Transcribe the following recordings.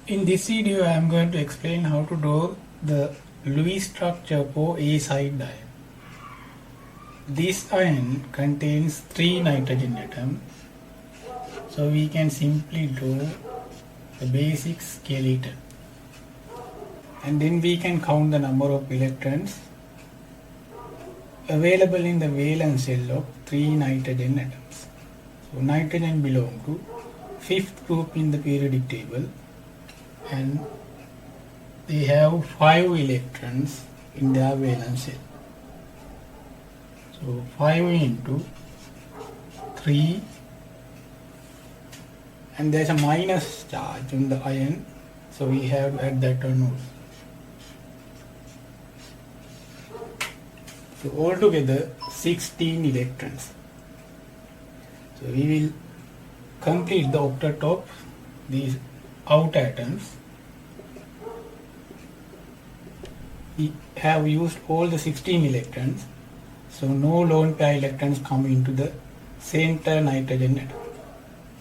In this video, I am going to explain how to draw the Lewis structure for Azide ion. This ion contains 3 nitrogen atoms, so we can simply draw the basic skeleton. And then we can count the number of electrons available in the valence shell of 3 nitrogen atoms. So nitrogen belong to 5th group in the periodic table, and they have 5 electrons in their valence shell. So 5 into 3, and there is a minus charge on the ion, so we have to add that one also. So altogether 16 electrons. So we will complete the octet of these outer atoms. We have used all the 16 electrons, so no lone pair electrons come into the center nitrogen atom.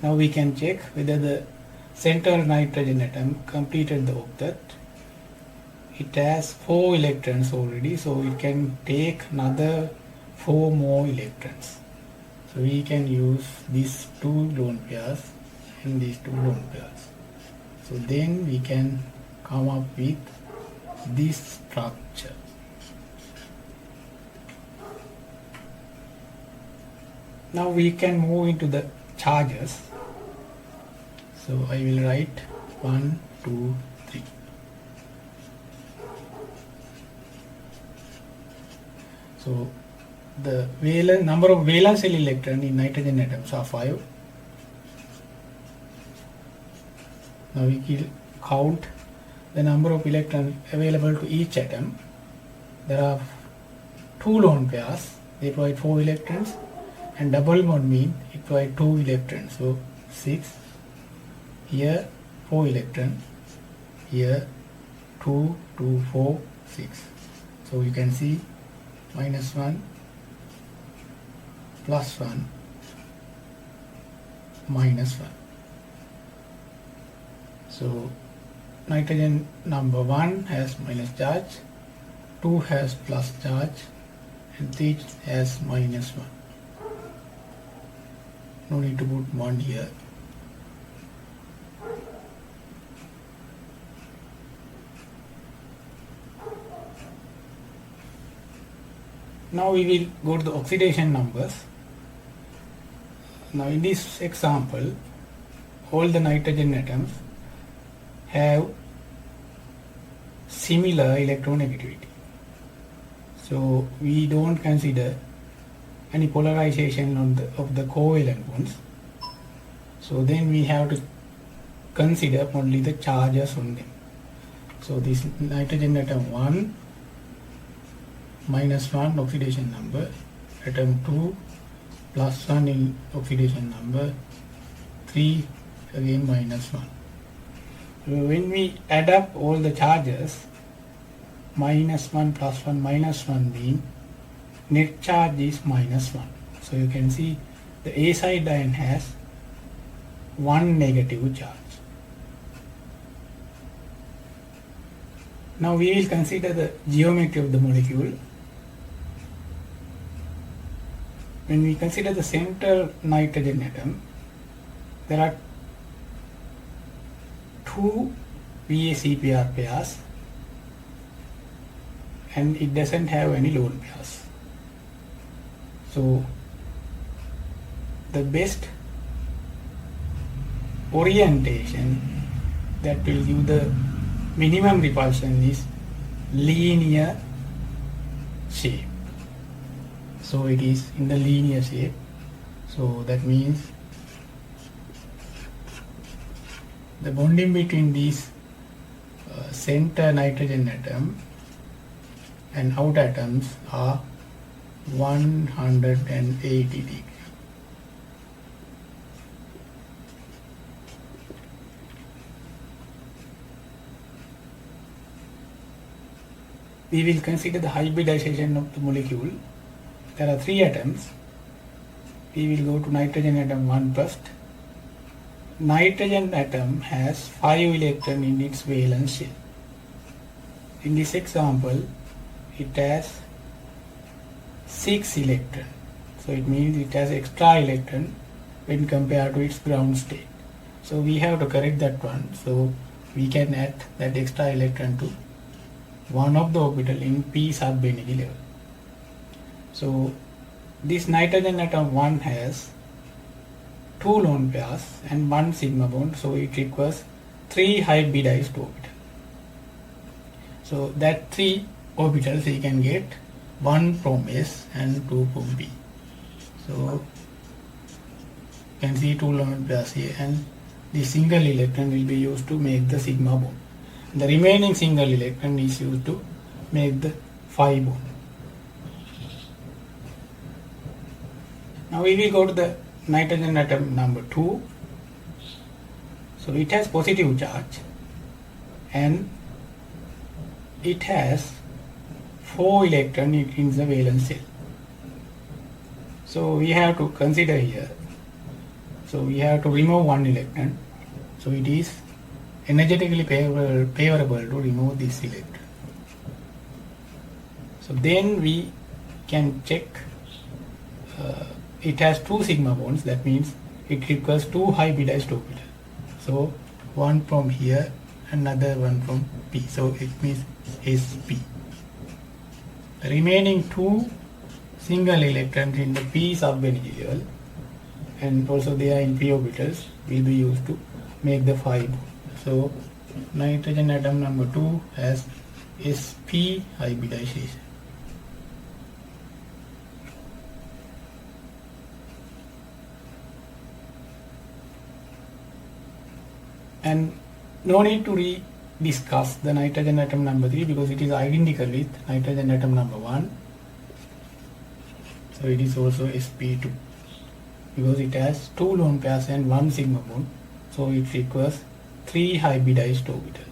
Now we can check whether the center nitrogen atom completed the octet. It has 4 electrons already, so it can take another 4 more electrons. So we can use these 2 lone pairs and these 2 lone pairs. So then we can come up with this structure. Now we can move into the charges. So I will write 1, 2, 3. So the number of valence shell electrons in nitrogen atoms are 5. Now we will count the number of electrons available to each atom. There are 2 lone pairs, they provide 4 electrons, and double bond means it provides 2 electrons, so 6. Here 4 electrons, here 2, 2, 4, 6. So you can see -1, +1, -1. So nitrogen number 1 has minus charge, 2 has plus charge, and 3 has -1. No need to put 1 here. Now we will go to the oxidation numbers. Now in this example, all the nitrogen atoms have similar electronegativity. So we don't consider any polarization of the covalent bonds. So then we have to consider only the charges on them. So this nitrogen atom 1, -1 oxidation number, atom 2 +1 in oxidation number, 3 again -1. When we add up all the charges, -1 +1 -1 mean net charge is -1. So you can see the Azide ion has 1 negative charge. Now we will consider the geometry of the molecule. When we consider the center nitrogen atom, there are 2 VACPR pairs and it doesn't have any lone pairs. So the best orientation that will give the minimum repulsion is linear shape. So it is in the linear shape. So that means the bonding between these center nitrogen atom and outer atoms are 180 degrees. We will consider the hybridization of the molecule. There are 3 atoms. We will go to nitrogen atom 1 first. nitrogen atom has 5 electrons in its valence shell. In this example, it has 6 electrons. So it means it has extra electron when compared to its ground state. So we have to correct that one. So we can add that extra electron to one of the orbital in p sub energy level. So this nitrogen atom 1 has 2 lone pairs and 1 sigma bond, so it requires 3 hybridized orbitals. So that 3 orbitals we can get 1 from S and 2 from P. So you can see 2 lone pairs here, and the single electron will be used to make the sigma bond. The remaining single electron is used to make the phi bond. Now we will go to the nitrogen atom number 2. So it has positive charge and it has 4 electrons in the valence shell. So we have to consider here. So we have to remove 1 electron. So it is energetically favorable to remove this electron. So then we can check. It has 2 sigma bonds, that means it requires 2 hybridized orbitals. So one from here, another one from P. So it means SP. The remaining 2 single electrons in the P sub energy level, and also they are in P orbitals, will be used to make the phi bond. So nitrogen atom number 2 has SP hybridization. And no need to discuss the nitrogen atom number 3 because it is identical with nitrogen atom number 1. So it is also sp2 because it has 2 lone pairs and 1 sigma bond. So it requires 3 hybridized orbitals.